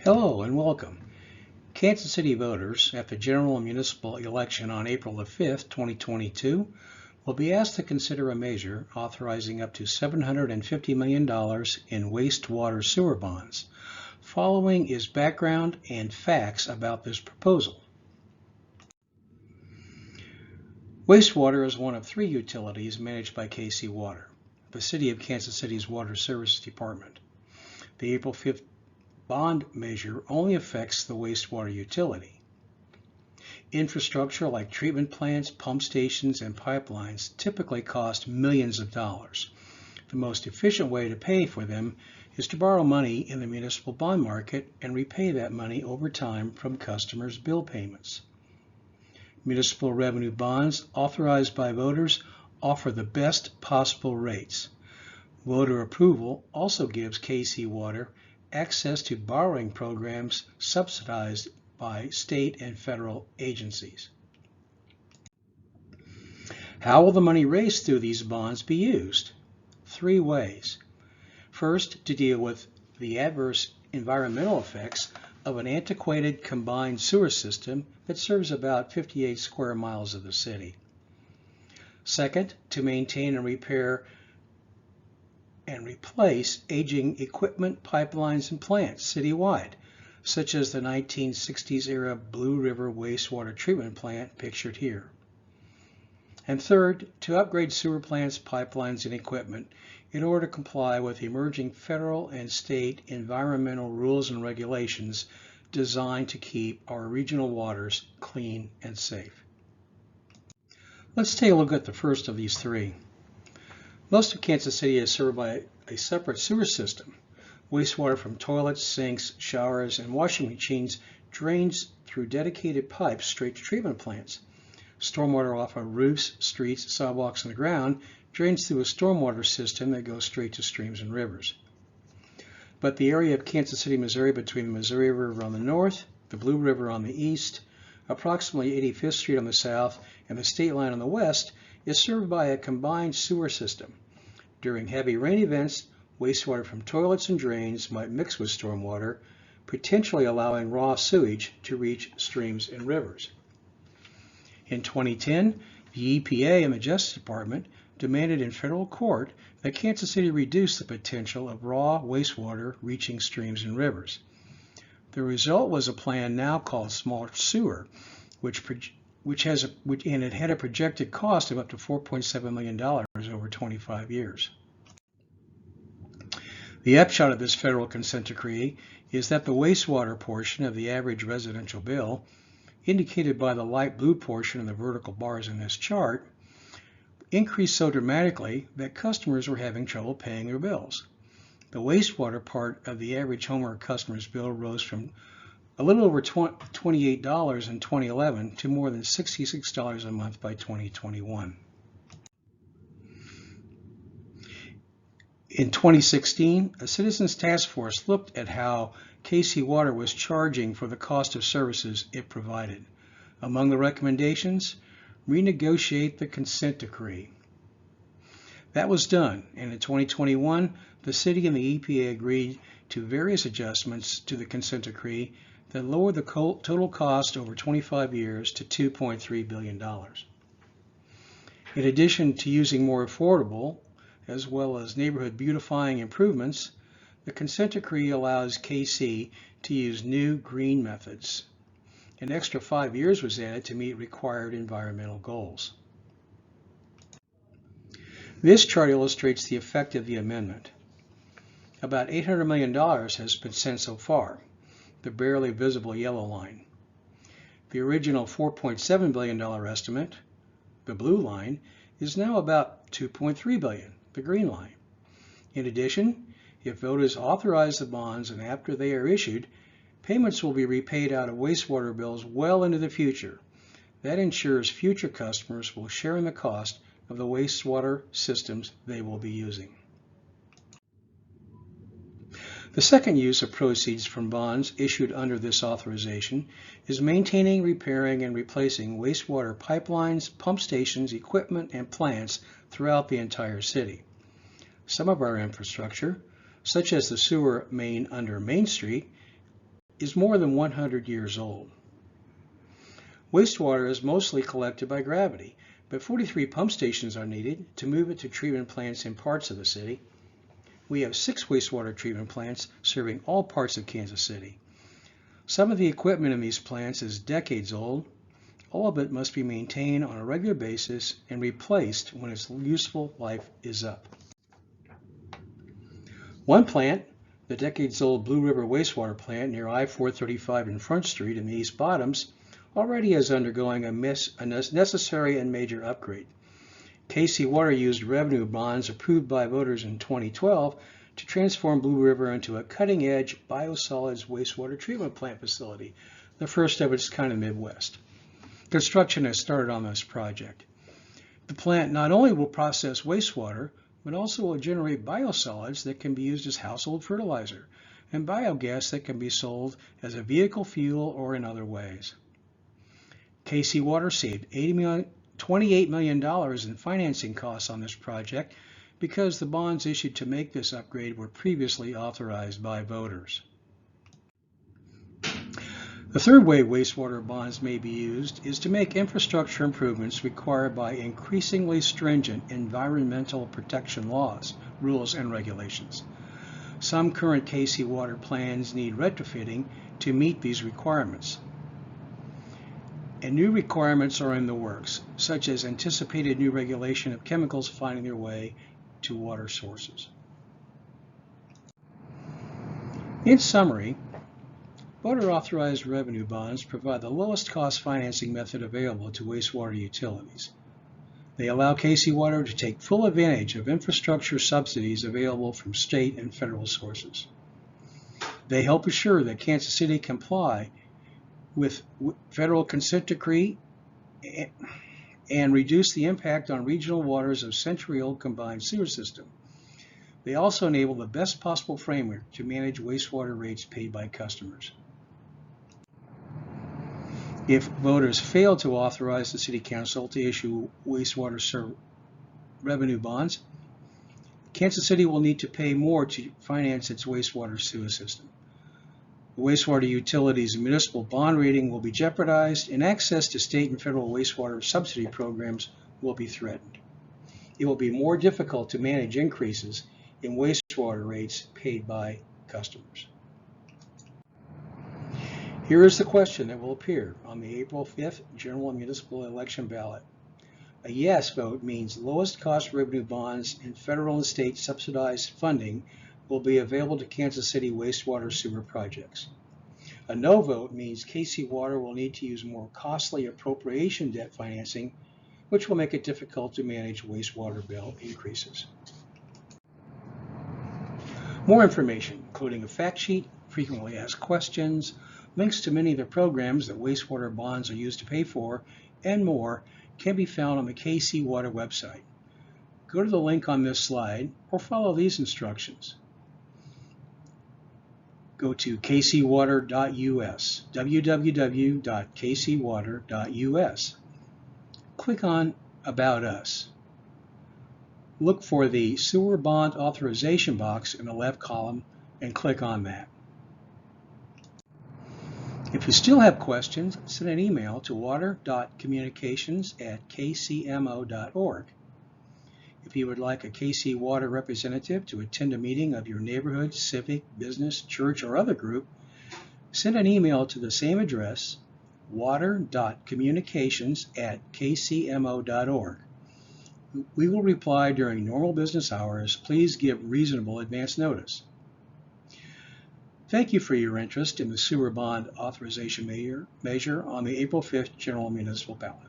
Hello and welcome. Kansas City voters at the general and municipal election on April the 5th, 2022 will be asked to consider a measure authorizing up to $750 million in wastewater sewer bonds. Following is background and facts about this proposal. Wastewater is one of three utilities managed by KC Water, the City of Kansas City's Water Services Department. The April 5th bond measure only affects the wastewater utility. Infrastructure like treatment plants, pump stations, and pipelines typically cost millions of dollars. The most efficient way to pay for them is to borrow money in the municipal bond market and repay that money over time from customers' bill payments. Municipal revenue bonds authorized by voters offer the best possible rates. Voter approval also gives KC Water access to borrowing programs subsidized by state and federal agencies. How will the money raised through these bonds be used? Three ways. First, to deal with the adverse environmental effects of an antiquated combined sewer system that serves about 58 square miles of the city. Second, to maintain and repair and replace aging equipment, pipelines, and plants citywide, such as the 1960s era Blue River Wastewater Treatment Plant pictured here. And third, to upgrade sewer plants, pipelines, and equipment in order to comply with emerging federal and state environmental rules and regulations designed to keep our regional waters clean and safe. Let's take a look at the first of these three. Most of Kansas City is served by a separate sewer system. Wastewater from toilets, sinks, showers, and washing machines drains through dedicated pipes straight to treatment plants. Stormwater off of roofs, streets, sidewalks, and the ground drains through a stormwater system that goes straight to streams and rivers. But the area of Kansas City, Missouri between the Missouri River on the north, the Blue River on the east, approximately 85th Street on the south, and the state line on the west is served by a combined sewer system. During heavy rain events, wastewater from toilets and drains might mix with stormwater, potentially allowing raw sewage to reach streams and rivers. In 2010, the EPA and the Justice Department demanded in federal court that Kansas City reduce the potential of raw wastewater reaching streams and rivers. The result was a plan now called Smart Sewer, which had a projected cost of up to $4.7 million over 25 years. The upshot of this federal consent decree is that the wastewater portion of the average residential bill, indicated by the light blue portion of the vertical bars in this chart, increased so dramatically that customers were having trouble paying their bills. The wastewater part of the average home or customer's bill rose from a little over $28 in 2011 to more than $66 a month by 2021. In 2016, a citizens task force looked at how KC Water was charging for the cost of services it provided. Among the recommendations, renegotiate the consent decree. That was done, and in 2021, the city and the EPA agreed to various adjustments to the consent decree that lowered the total cost over 25 years to $2.3 billion. In addition to using more affordable, as well as neighborhood beautifying improvements, the consent decree allows KC to use new green methods. An extra 5 years was added to meet required environmental goals. This chart illustrates the effect of the amendment. About $800 million has been spent so far, the barely visible yellow line. The original $4.7 billion estimate, the blue line, is now about $2.3 billion, the green line. In addition, if voters authorize the bonds and after they are issued, payments will be repaid out of wastewater bills well into the future. That ensures future customers will share in the cost of the wastewater systems they will be using. The second use of proceeds from bonds issued under this authorization is maintaining, repairing, and replacing wastewater pipelines, pump stations, equipment, and plants throughout the entire city. Some of our infrastructure, such as the sewer main under Main Street, is more than 100 years old. Wastewater is mostly collected by gravity, but 43 pump stations are needed to move it to treatment plants in parts of the city. We have 6 wastewater treatment plants serving all parts of Kansas City. Some of the equipment in these plants is decades old. All of it must be maintained on a regular basis and replaced when its useful life is up. One plant, the decades-old Blue River Wastewater Plant near I-435 and Front Street in the East Bottoms, already is undergoing a necessary and major upgrade. KC Water used revenue bonds approved by voters in 2012 to transform Blue River into a cutting-edge biosolids wastewater treatment plant facility, the first of its kind in the Midwest. Construction has started on this project. The plant not only will process wastewater, but also will generate biosolids that can be used as household fertilizer and biogas that can be sold as a vehicle fuel or in other ways. KC Water saved $28 million in financing costs on this project because the bonds issued to make this upgrade were previously authorized by voters. The third way wastewater bonds may be used is to make infrastructure improvements required by increasingly stringent environmental protection laws, rules, and regulations. Some current KC Water plans need retrofitting to meet these requirements. And new requirements are in the works, such as anticipated new regulation of chemicals finding their way to water sources. In summary, voter-authorized revenue bonds provide the lowest cost financing method available to wastewater utilities. They allow KC Water to take full advantage of infrastructure subsidies available from state and federal sources. They help assure that Kansas City comply with federal consent decree and reduce the impact on regional waters of century-old combined sewer system. They also enable the best possible framework to manage wastewater rates paid by customers. If voters fail to authorize the City Council to issue wastewater revenue bonds, Kansas City will need to pay more to finance its wastewater sewer system. The wastewater utilities municipal bond rating will be jeopardized, and access to state and federal wastewater subsidy programs will be threatened. It will be more difficult to manage increases in wastewater rates paid by customers. Here is the question that will appear on the April 5th general municipal election ballot. A yes vote means lowest cost revenue bonds and federal and state subsidized funding will be available to Kansas City wastewater sewer projects. A no vote means KC Water will need to use more costly appropriation debt financing, which will make it difficult to manage wastewater bill increases. More information, including a fact sheet, frequently asked questions, links to many of the programs that wastewater bonds are used to pay for, and more, can be found on the KC Water website. Go to the link on this slide or follow these instructions. Go to kcwater.us, www.kcwater.us. Click on About Us. Look for the Sewer Bond Authorization box in the left column and click on that. If you still have questions, send an email to water.communications@kcmo.org. If you would like a KC Water representative to attend a meeting of your neighborhood, civic, business, church, or other group, send an email to the same address, water.communications@kcmo.org. We will reply during normal business hours. Please give reasonable advance notice. Thank you for your interest in the Sewer Bond Authorization measure on the April 5th general municipal ballot.